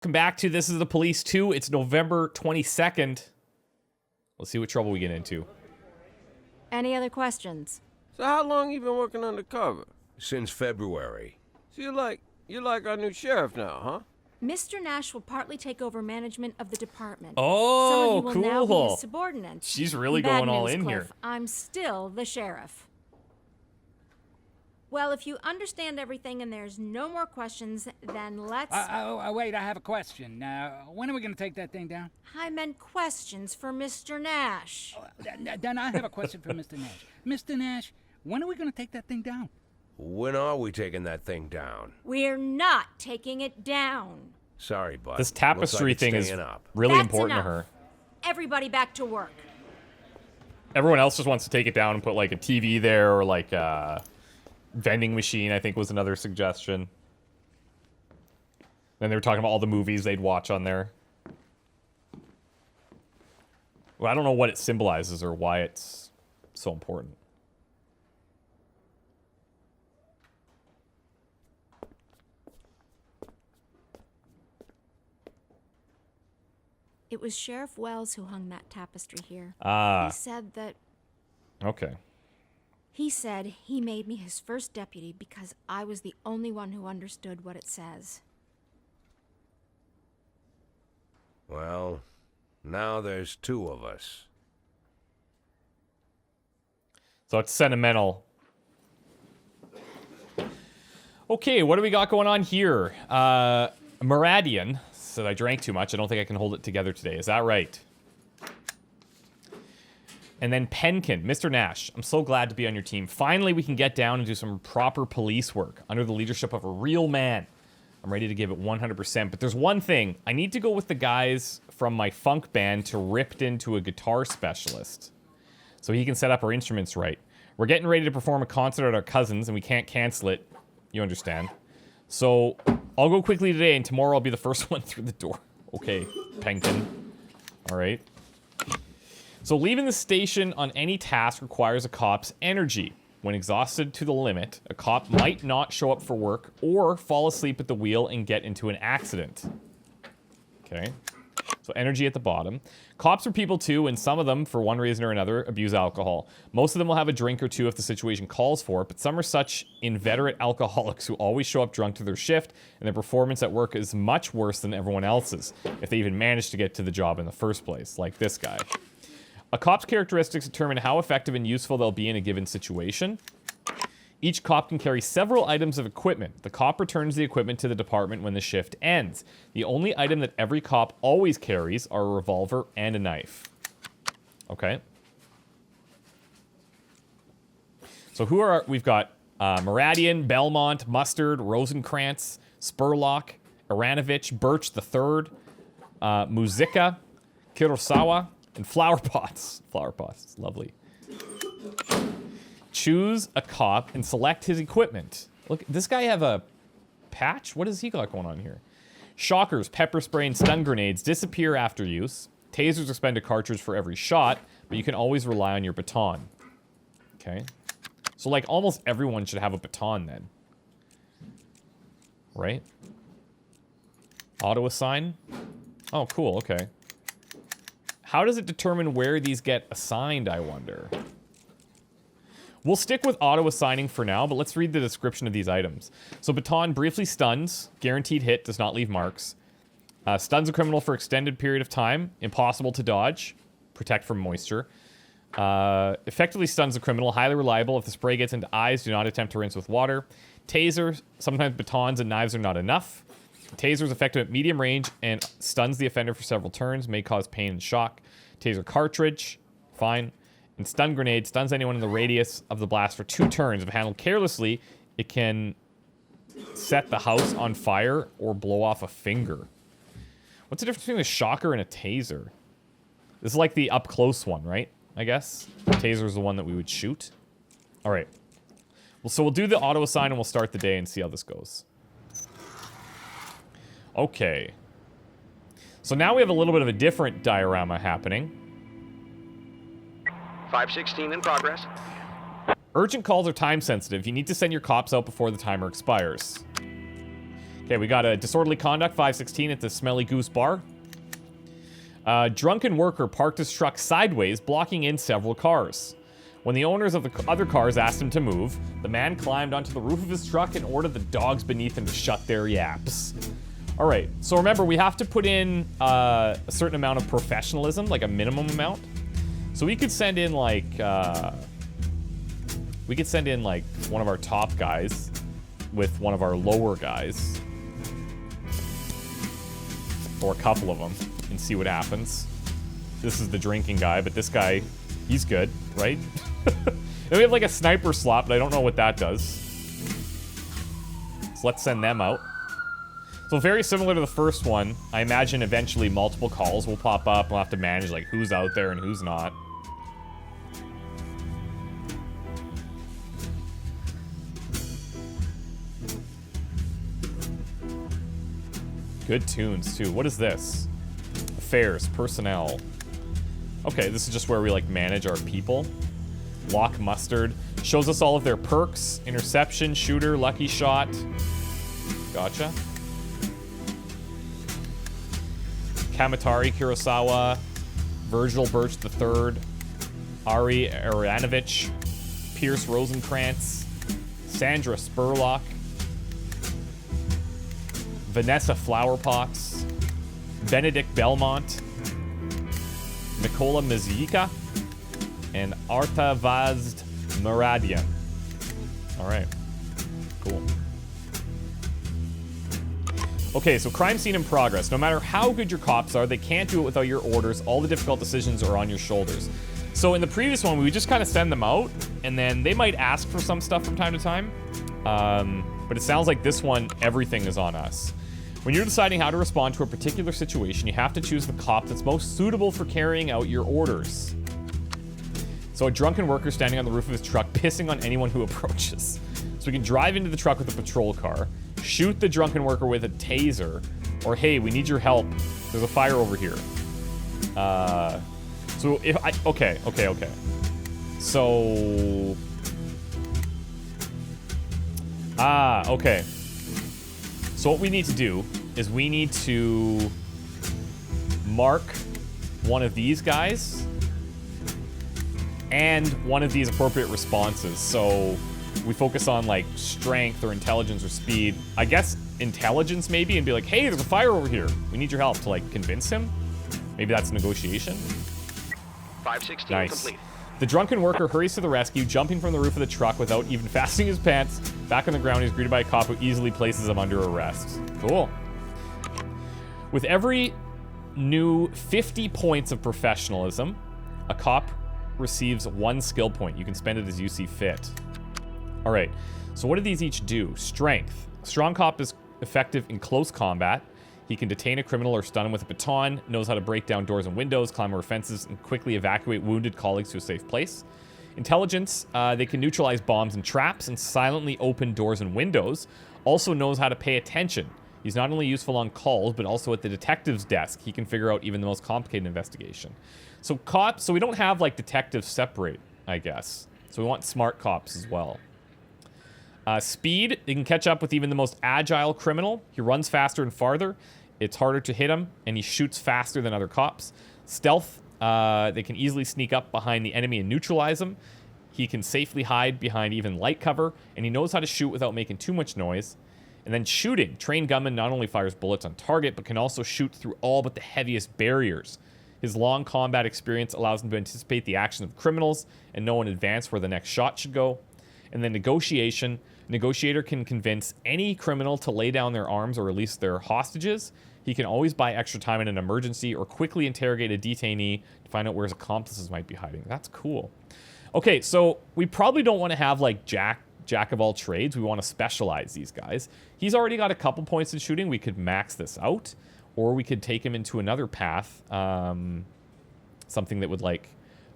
Welcome back to This is the Police 2. It's November 22nd. Let's see what trouble we get into. Any other questions? So how long you been working undercover? Since February. So you're like our new sheriff now, huh? Mr. Nash will partly take over management of the department. Oh, Some of you will now be cool. his subordinates. She's really Bad going all news, in Cliff, here. I'm still the sheriff. Well, if you understand everything and there's no more questions, then let's... Wait, I have a question. When are we going to take that thing down? I meant questions for Mr. Nash. Then I have a question for Mr. Nash. Mr. Nash, when are we going to take that thing down? When are we taking that thing down? We're not taking it down. Sorry, bud. This tapestry Looks like thing it's is staying up. really That's important enough. to her. Everybody back to work. Everyone else just wants to take it down and put like a TV there or like a vending machine, I think was another suggestion. Then they were talking about all the movies they'd watch on there. Well, I don't know what it symbolizes or why it's so important. It was Sheriff Wells who hung that tapestry here. Ah. He said that... Okay. He said he made me his first deputy because I was the only one who understood what it says. Well, now there's two of us. So it's sentimental. Okay, what do we got going on here? Maradian said I drank too much. I don't think I can hold it together today. Is that right? And then Penkin, Mr. Nash, I'm so glad to be on your team. Finally, we can get down and do some proper police work under the leadership of a real man. I'm ready to give it 100%. But there's one thing. I need to go with the guys from my funk band to Ripped into a guitar specialist so he can set up our instruments right. We're getting ready to perform a concert at our cousin's, and we can't cancel it. You understand. So I'll go quickly today, and tomorrow I'll be the first one through the door. Okay, Penkin. All right. So leaving the station on any task requires a cop's energy. When exhausted to the limit, a cop might not show up for work or fall asleep at the wheel and get into an accident. Okay. So energy at the bottom. Cops are people too, and some of them, for one reason or another, abuse alcohol. Most of them will have a drink or two if the situation calls for it, but some are such inveterate alcoholics who always show up drunk to their shift, and their performance at work is much worse than everyone else's, if they even manage to get to the job in the first place, like this guy. A cop's characteristics determine how effective and useful they'll be in a given situation. Each cop can carry several items of equipment. The cop returns the equipment to the department when the shift ends. The only item that every cop always carries are a revolver and a knife. Okay. So we've got Maradian, Belmont, Mustard, Rosenkrantz, Spurlock, Aranovich, Birch III, Muzika, Kurosawa, and Flower Pots. Flower Pots, lovely. Choose a cop and select his equipment. Look, this guy have a patch? What does he got going on here? Shockers, pepper spray, and stun grenades disappear after use. Tasers expend a cartridge for every shot, but you can always rely on your baton. Okay. So, like, almost everyone should have a baton then. Right? Auto-assign? Oh, cool, okay. How does it determine where these get assigned, I wonder? We'll stick with auto-assigning for now, but let's read the description of these items. So baton briefly stuns, guaranteed hit, does not leave marks. Stuns a criminal for extended period of time, impossible to dodge, protect from moisture. Effectively stuns a criminal, highly reliable. If the spray gets into eyes, do not attempt to rinse with water. Taser, sometimes batons and knives are not enough. Taser is effective at medium range and stuns the offender for several turns, may cause pain and shock. Taser cartridge, fine. And stun grenade stuns anyone in the radius of the blast for 2 turns. If handled carelessly, it can set the house on fire or blow off a finger. What's the difference between a shocker and a taser? This is like the up-close one, right? I guess. The taser is the one that we would shoot. All right. Well, so we'll do the auto-assign and we'll start the day and see how this goes. Okay. So now we have a little bit of a different diorama happening. 516 in progress. Urgent calls are time sensitive. You need to send your cops out before the timer expires. Okay, we got a disorderly conduct 516 at the Smelly Goose Bar. Drunken worker parked his truck sideways, blocking in several cars. When the owners of the other cars asked him to move, the man climbed onto the roof of his truck and ordered the dogs beneath him to shut their yaps. All right, so remember, we have to put in a certain amount of professionalism, like a minimum amount. So we could send in like, one of our top guys with one of our lower guys. Or a couple of them, and see what happens. This is the drinking guy, but this guy, he's good, right? And we have like a sniper slot, but I don't know what that does. So let's send them out. So very similar to the first one, I imagine eventually multiple calls will pop up. We'll have to manage like who's out there and who's not. Good tunes too. What is this? Affairs, personnel. Okay, this is just where we like manage our people. Lock mustard. Shows us all of their perks. Interception, shooter, lucky shot. Gotcha. Kamatari Kurosawa. Virgil Birch III. Ari Aranovich. Pierce Rosenkrantz. Sandra Spurlock. Vanessa Flowerpox. Benedict Belmont. Mikola Mizika. And Arta Vazd Muradian. Alright. Cool. Okay, so crime scene in progress. No matter how good your cops are, they can't do it without your orders. All the difficult decisions are on your shoulders. So in the previous one, we would just kind of send them out, and then they might ask for some stuff from time to time. But it sounds like this one, everything is on us. When you're deciding how to respond to a particular situation, you have to choose the cop that's most suitable for carrying out your orders. So a drunken worker standing on the roof of his truck, pissing on anyone who approaches. So we can drive into the truck with a patrol car, shoot the drunken worker with a taser, or hey, we need your help. There's a fire over here. So if I, okay. So, okay. So what we need to do is we need to mark one of these guys and one of these appropriate responses. So we focus on like strength or intelligence or speed. I guess intelligence maybe, and be like, hey, there's a fire over here. We need your help to like convince him. Maybe that's negotiation. 516 nice. complete. The drunken worker hurries to the rescue, jumping from the roof of the truck without even fastening his pants. Back on the ground, he's greeted by a cop who easily places him under arrest. Cool. With every new 50 points of professionalism, a cop receives 1 skill point. You can spend it as you see fit. All right, so what do these each do? Strength. Strong cop is effective in close combat. He can detain a criminal or stun him with a baton, knows how to break down doors and windows, climb over fences, and quickly evacuate wounded colleagues to a safe place. Intelligence, they can neutralize bombs and traps and silently open doors and windows. Also knows how to pay attention. He's not only useful on calls, but also at the detective's desk. He can figure out even the most complicated investigation. So cops, so we don't have like detectives separate, I guess. So we want smart cops as well. Speed, he can catch up with even the most agile criminal. He runs faster and farther. It's harder to hit him, and he shoots faster than other cops. Stealth, they can easily sneak up behind the enemy and neutralize him. He can safely hide behind even light cover, and he knows how to shoot without making too much noise. And then shooting. Trained gunman not only fires bullets on target, but can also shoot through all but the heaviest barriers. His long combat experience allows him to anticipate the actions of criminals and know in advance where the next shot should go. And then negotiation. Negotiator can convince any criminal to lay down their arms or release their hostages. He can always buy extra time in an emergency or quickly interrogate a detainee to find out where his accomplices might be hiding. That's cool. Okay, so we probably don't want to have like jack of all trades. We want to specialize these guys. He's already got a couple points in shooting. We could max this out, or we could take him into another path, something that would like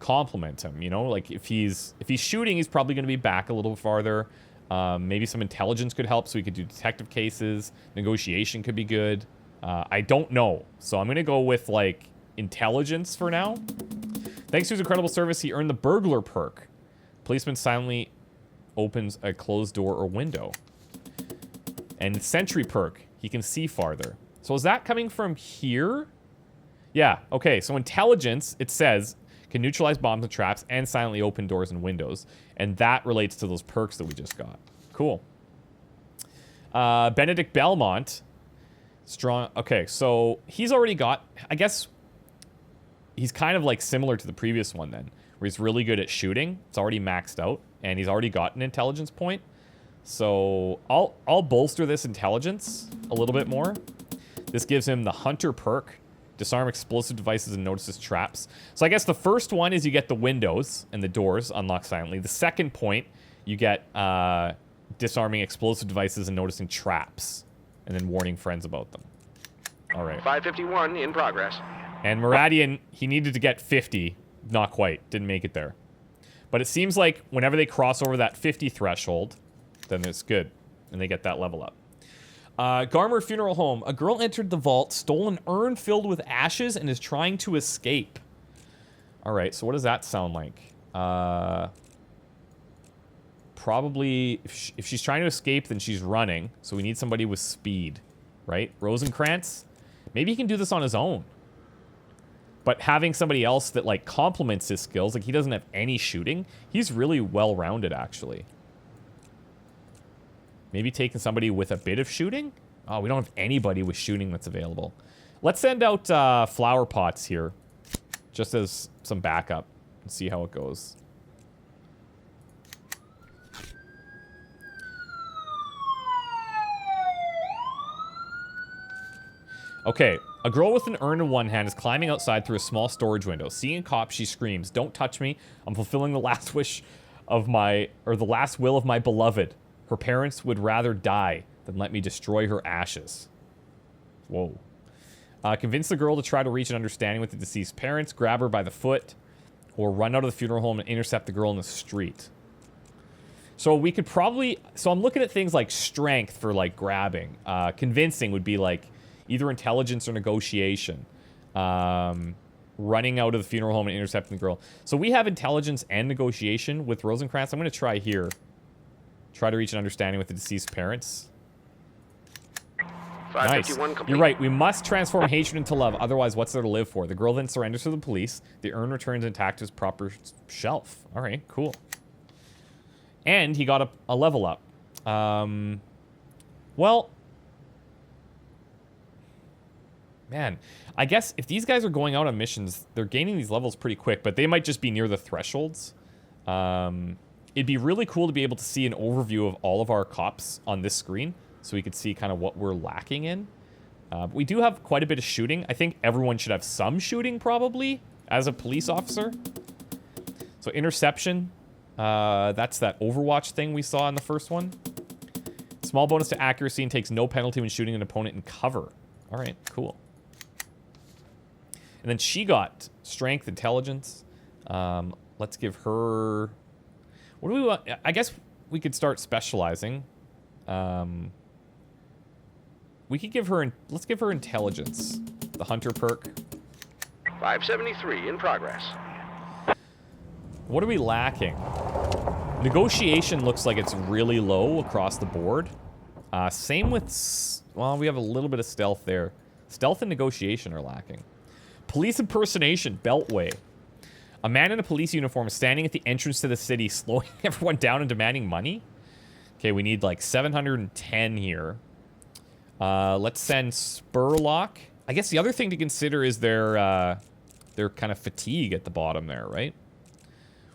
complement him, you know? Like if he's shooting, he's probably going to be back a little farther. Maybe some intelligence could help, so we could do detective cases. Negotiation could be good. I don't know. So I'm going to go with, like, intelligence for now. Thanks to his incredible service, he earned the burglar perk. Policeman silently opens a closed door or window. And sentry perk. He can see farther. So is that coming from here? Yeah, okay. So intelligence, it says, can neutralize bombs and traps and silently open doors and windows. And that relates to those perks that we just got. Cool. Benedict Belmont. Strong. Okay, so he's already got, I guess, he's kind of like similar to the previous one then, where he's really good at shooting. It's already maxed out, and he's already got an intelligence point. So I'll bolster this intelligence a little bit more. This gives him the Hunter perk. Disarm explosive devices and notices traps. So I guess the first one is you get the windows and the doors unlock silently. The second point, you get disarming explosive devices and noticing traps. And then warning friends about them. All right. 551 in progress. And Muradian, he needed to get 50. Not quite. Didn't make it there. But it seems like whenever they cross over that 50 threshold, then it's good. And they get that level up. Garmer Funeral Home. A girl entered the vault, stole an urn filled with ashes, and is trying to escape. All right, so what does that sound like? Probably, if she's trying to escape, then she's running. So we need somebody with speed, right? Rosencrantz? Maybe he can do this on his own. But having somebody else that, like, complements his skills, like, he doesn't have any shooting. He's really well-rounded, actually. Maybe taking somebody with a bit of shooting? Oh, we don't have anybody with shooting that's available. Let's send out flower pots here, just as some backup, and see how it goes. Okay, a girl with an urn in one hand is climbing outside through a small storage window. Seeing a cop, she screams, "Don't touch me. I'm fulfilling the last wish of my, or the last will of my beloved. Her parents would rather die than let me destroy her ashes." Whoa. Convince the girl to try to reach an understanding with the deceased parents, grab her by the foot, or run out of the funeral home and intercept the girl in the street. So we could probably, so I'm looking at things like strength for like grabbing. Convincing would be like either intelligence or negotiation. Running out of the funeral home and intercepting the girl. So we have intelligence and negotiation with Rosencrantz. I'm going to try here. Try to reach an understanding with the deceased parents. 551 nice. complete. You're right. We must transform hatred into love. Otherwise, what's there to live for? The girl then surrenders to the police. The urn returns intact to its proper shelf. All right, cool. And he got a level up. Well, man, I guess if these guys are going out on missions, they're gaining these levels pretty quick, but they might just be near the thresholds. It'd be really cool to be able to see an overview of all of our cops on this screen, so we could see kind of what we're lacking in. We do have quite a bit of shooting. I think everyone should have some shooting, probably, as a police officer. So interception, that's that Overwatch thing we saw in the first one. Small bonus to accuracy and takes no penalty when shooting an opponent in cover. All right, cool. And then she got strength, intelligence. Let's give her... What do we want? I guess we could start specializing. We could give her... Let's give her intelligence. The Hunter perk. 573 in progress. What are we lacking? Negotiation looks like it's really low across the board. Same with... Well, we have a little bit of stealth there. Stealth and negotiation are lacking. Police impersonation, Beltway. A man in a police uniform is standing at the entrance to the city, slowing everyone down and demanding money. Okay, we need like 710 here. Let's send Spurlock. I guess the other thing to consider is their kind of fatigue at the bottom there, right?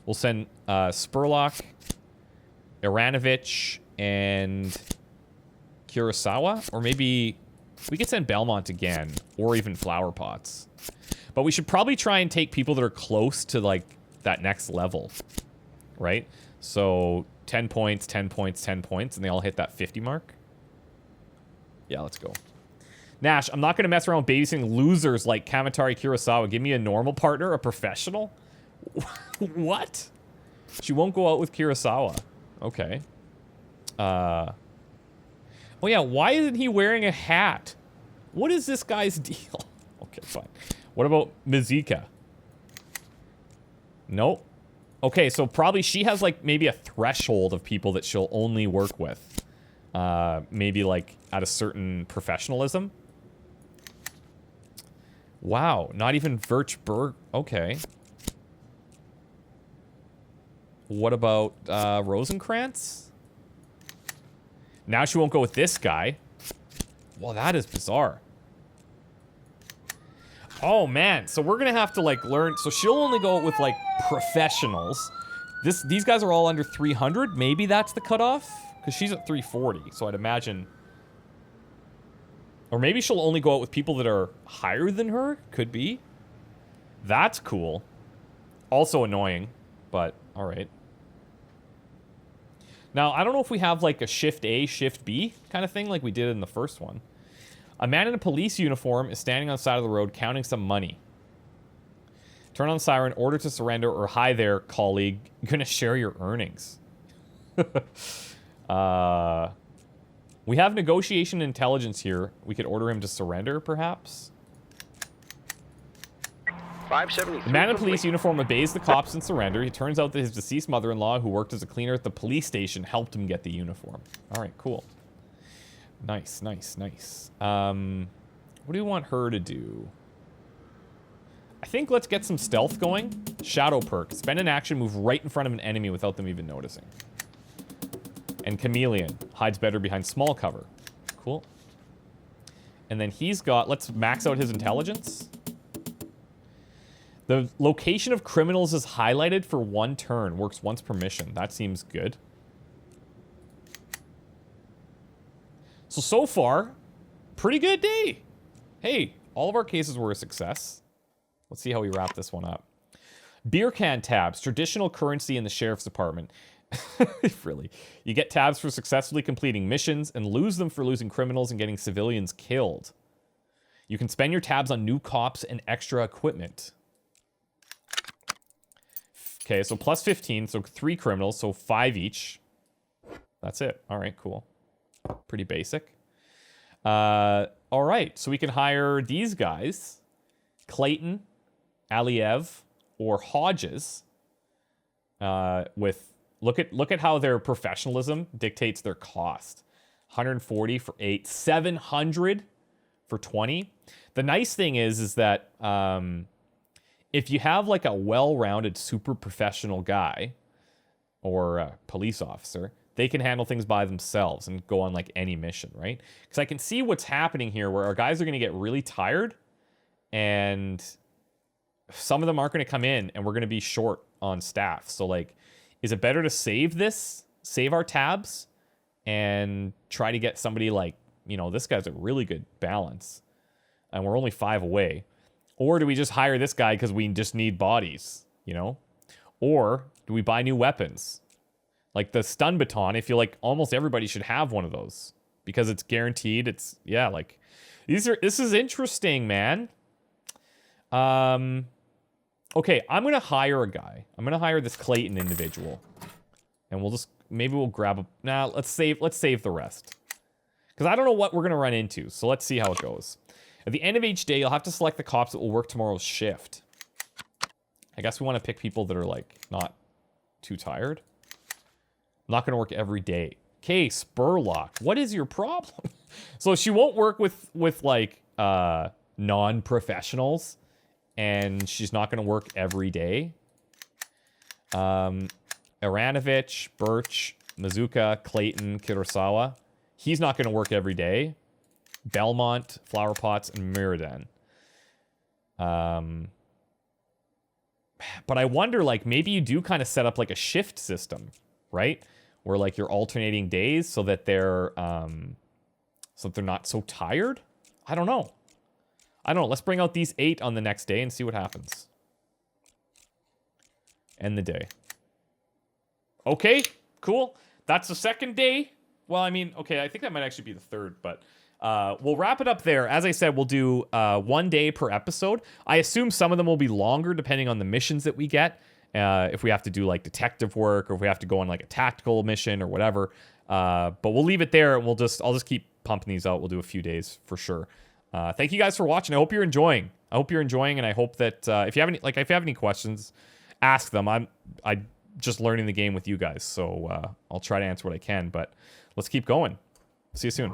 We'll send Spurlock, Iranovich, and Kurosawa. Or maybe we could send Belmont again, or even Flower Pots. But we should probably try and take people that are close to, like, that next level, right? So 10 points, 10 points, 10 points, and they all hit that 50 mark. Yeah, let's go. Nash, I'm not going to mess around with babysitting losers like Kamatari Kurosawa. Give me a normal partner, a professional? What? She won't go out with Kurosawa. Okay. Oh, yeah, why isn't he wearing a hat? What is this guy's deal? Okay, fine. What about Mizuka? Nope. Okay, so probably she has, like, maybe a threshold of people that she'll only work with. maybe like at a certain professionalism. Wow, not even Virchberg. Okay. What about Rosenkrantz? Now she won't go with this guy. Well, that is bizarre. Oh man, so we're gonna have to like learn. So she'll only go with like professionals. These guys are all under 300. Maybe that's the cutoff because she's at 340. So I'd imagine. Or maybe she'll only go out with people that are higher than her. Could be. That's cool. Also annoying, but all right. Now, I don't know if we have like a shift A, shift B kind of thing like we did in the first one. A man in a police uniform is standing on the side of the road counting some money. Turn on the siren, order to surrender, or hi there, colleague. I'm gonna share your earnings. We have negotiation intelligence here. We could order him to surrender, perhaps. 573. The man in a police uniform obeys the cops and surrender. It turns out that his deceased mother-in-law, who worked as a cleaner at the police station, helped him get the uniform. All right, cool. Nice, nice, nice. What do we want her to do? I think let's get some stealth going. Shadow perk. Spend an action, move right in front of an enemy without them even noticing. And Chameleon. Hides better behind small cover. Cool. And then he's got... Let's max out his intelligence. The location of criminals is highlighted for 1 turn. Works once per mission. That seems good. So far, pretty good day. Hey, all of our cases were a success. Let's see how we wrap this one up. Beer can tabs. Traditional currency in the sheriff's department. Really. You get tabs for successfully completing missions and lose them for losing criminals and getting civilians killed. You can spend your tabs on new cops and extra equipment. Okay, so plus 15, so 3 criminals, so 5 each. That's it. All right, cool. Pretty basic. All right, so we can hire these guys. Clayton, Aliev, or Hodges. With look at how their professionalism dictates their cost. 140 for 8, 700 for 20. The nice thing is that if you have like a well-rounded, super professional guy or a police officer, they can handle things by themselves and go on like any mission, right? Because I can see what's happening here where our guys are going to get really tired and some of them aren't going to come in and we're going to be short on staff. So like, is it better to save our tabs and try to get somebody like, you know, this guy's a really good balance and we're only 5 away. Or do we just hire this guy because we just need bodies, you know? Or do we buy new weapons? Like the stun baton, I feel like almost everybody should have one of those because it's guaranteed. It's, yeah, like this is interesting, man. Okay, I'm going to hire a guy. I'm going to hire this Clayton individual. And maybe we'll grab a, nah, let's save the rest. Because I don't know what we're going to run into, so let's see how it goes. At the end of each day, you'll have to select the cops that will work tomorrow's shift. I guess we want to pick people that are, like, not too tired. I'm not going to work every day. Okay, Spurlock, what is your problem? So she won't work with like, non-professionals. And she's not going to work every day. Aranovich, Birch, Mazuka, Clayton, Kurosawa. He's not going to work every day. Belmont, Flower Pots, and Miradan. But I wonder, like, maybe you do kind of set up like a shift system, right? Where like you're alternating days so that they're not so tired. I don't know. Let's bring out these 8 on the next day and see what happens. End the day. Okay, cool. That's the second day. Well, I mean, okay, I think that might actually be the third, but we'll wrap it up there. As I said, we'll do 1 day per episode. I assume some of them will be longer depending on the missions that we get. If we have to do like detective work or if we have to go on like a tactical mission or whatever. But we'll leave it there and I'll just keep pumping these out. We'll do a few days for sure. Thank you guys for watching. I hope you're enjoying. And I hope that if you have any questions, ask them. I'm just learning the game with you guys, so I'll try to answer what I can. But let's keep going. See you soon.